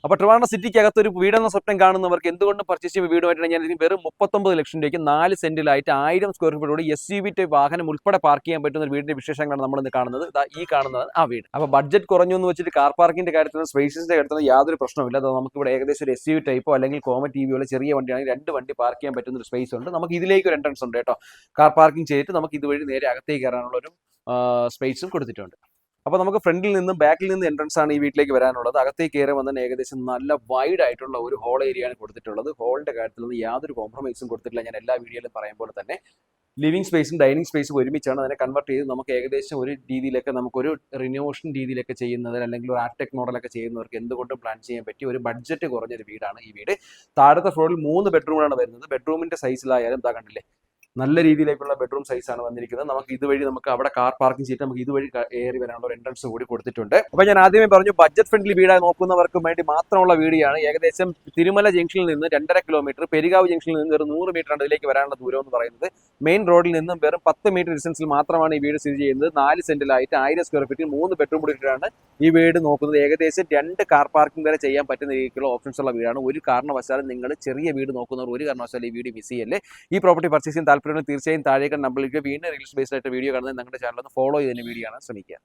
അപ്പോൾ ട്രിവാൻഡ്രം സിറ്റിക്കകത്ത് ഒരു വീടെന്ന സ്വപ്നം കാണുന്നവർക്ക് എന്തുകൊണ്ട് പർച്ചേസ് ചെയ്യുമ്പോൾ വീടുമായിട്ടാണ് ഞാൻ വെറും 39 ലക്ഷം രൂപയ്ക്ക് 4 സെന്റിലായിട്ട് 1000 സ്ക്വയർ ഫീറ്റോട് SUV ടൈപ്പ് വാഹനം ഉൾപ്പെടെ പാർക്ക് ചെയ്യാൻ പറ്റുന്ന ഒരു വീടിന്റെ വിശേഷങ്ങളാണ് നമ്മൾ ഇന്ന് കാണുന്നത്. ഈ കാണുന്നത് ആ വീട്. അപ്പോൾ ബഡ്ജറ്റ് കുറഞ്ഞു എന്ന് വെച്ചിട്ട് കാർ പാർക്കിന്റെ കാര്യത്തിൽ സ്പേസിന്റെ കാര്യത്തിൽ യാതൊരു പ്രശ്നവുമില്ല. അത് നമുക്ക് ഇവിടെ ഏകദേശം ഒരു SUV ടൈപ്പോ അല്ലെങ്കിൽ കോമറ്റ് EV ഉള്ള ചെറിയ വണ്ടിയാണെങ്കിൽ 2 വണ്ടി പാർക്ക് ചെയ്യാൻ പറ്റുന്ന ഒരു സ്പേസ് ഉണ്ട്. നമുക്ക് ഇതിലേക്ക് ഒരു എൻട്രൻസ് ഉണ്ട് കേട്ടോ. കാർ പാർക്കിംഗ് ചെയ്തിട്ട് നമുക്ക് ഇതുവഴി നേരെ അകത്തേക്ക് കയറാനുള്ള ഒരു സ്പേസും കൊടുത്തിട്ടുണ്ട്. അപ്പോൾ നമുക്ക് ഫ്രണ്ടിൽ നിന്നും ബാക്കിൽ നിന്ന് എൻട്രൻസ് ആണ് ഈ വീട്ടിലേക്ക് വരാനുള്ളത്. അകത്തേക്ക് കയറി വന്നാൽ ഏകദേശം നല്ല വൈഡ് ആയിട്ടുള്ള ഒരു ഹോൾ ഏരിയയാണ് കൊടുത്തിട്ടുള്ളത്. ഹോളിന്റെ കാര്യത്തിൽ നിന്ന് യാതൊരു കോംപ്രമൈസും കൊടുത്തിട്ടില്ല. ഞാൻ എല്ലാ വീഡിയോയിലും പറയുമ്പോൾ തന്നെ ലിവിംഗ് സ്പേസും ഡൈനിങ് സ്പേസും ഒരുമിച്ചാണ് അതിനെ കൺവേർട്ട് ചെയ്ത് നമുക്ക് ഏകദേശം ഒരു രീതിയിലൊക്കെ നമുക്കൊരു റിനോവേഷൻ രീതിയിലൊക്കെ ചെയ്യുന്നതിന് അല്ലെങ്കിൽ ഒരു ആർടെക് മോഡലൊക്കെ ചെയ്യുന്നവർക്ക് എന്തുകൊണ്ടും പ്ലാൻ ചെയ്യാൻ പറ്റിയ ഒരു ബഡ്ജറ്റ് കുറഞ്ഞൊരു വീടാണ് ഈ വീട്. താഴത്തെ ഫ്ലോറിൽ 3 ബെഡ്റൂമാണ് വരുന്നത്. ബെഡ്റൂമിന്റെ സൈസിലായാലും കണ്ടില്ലേ നല്ല രീതിയിലേക്കുള്ള ബെഡ്റൂം സൈസാണ് വന്നിരിക്കുന്നത്. നമുക്ക് ഇതുവഴി നമുക്ക് അവിടെ കാർ പാർക്കിംഗ് ചെയ്തിട്ട് നമുക്ക് ഇതുവഴി ഏറി വരാനുള്ള ഒരു എൻട്രൻസ് കൂടി കൊടുത്തിട്ടുണ്ട്. അപ്പോൾ ഞാൻ ആദ്യമേ പറഞ്ഞു ബഡ്ജറ്റ് ഫ്രണ്ട്ലി വീടായി നോക്കുന്നവർക്ക് വേണ്ടി മാത്രമുള്ള വീഡിയോയാണ്. ഏകദേശം തിരുമല ജംഗ്ഷനിൽ നിന്ന് 2.5 കിലോമീറ്റർ, പെരികാവ് ജംഗ്ഷനിൽ നിന്ന് വെറും 100 മീറ്ററാണ് ഇതിലേക്ക് വരാനുള്ള ദൂരം എന്ന് പറയുന്നത്. മെയിൻ റോഡിൽ നിന്നും വെറും 10 മീറ്റർ ഡിസ്റ്റൻസിൽ മാത്രമാണ് ഈ വീട് സ്ഥിതി ചെയ്യുന്നത്. 4 സെന്റിലായിട്ട് 1000 സ്ക്വയർ ഫീറ്റിൽ 3 ബെഡ്റൂം കൂടിയിട്ടാണ് ഈ വീട് നോക്കുന്നത്. ഏകദേശം 2 കാർ പാർക്കിംഗ് വരെ ചെയ്യാൻ പറ്റുന്ന രീതിയിലുള്ള ഓപ്ഷൻസ് ഉള്ള വീടാണ്. ഒരു കാരണവശാലും നിങ്ങൾ ചെറിയ വീട് നോക്കുന്നവർ ഒരു കാരണവശാലും ഈ വീഡിയോ മിസ് ചെയ്യല്ലേ. ഈ പ്രോപ്പർട്ടി പർച്ചേസ് ചെയ്യാൻ താല്പര്യമുണ്ടെങ്കിൽ തീർച്ചയായും താഴേക്ക് നമ്പറിലേക്ക് വീണ്ടും റീൽസ് ബേസ്ഡ് ആയിട്ട് വീഡിയോ കാണുന്നത് ഞങ്ങളുടെ ചാനൽ ഒന്ന് ഫോളോ ചെയ്തതിന് വീഡിയോ കാണാൻ ശ്രമിക്കുക.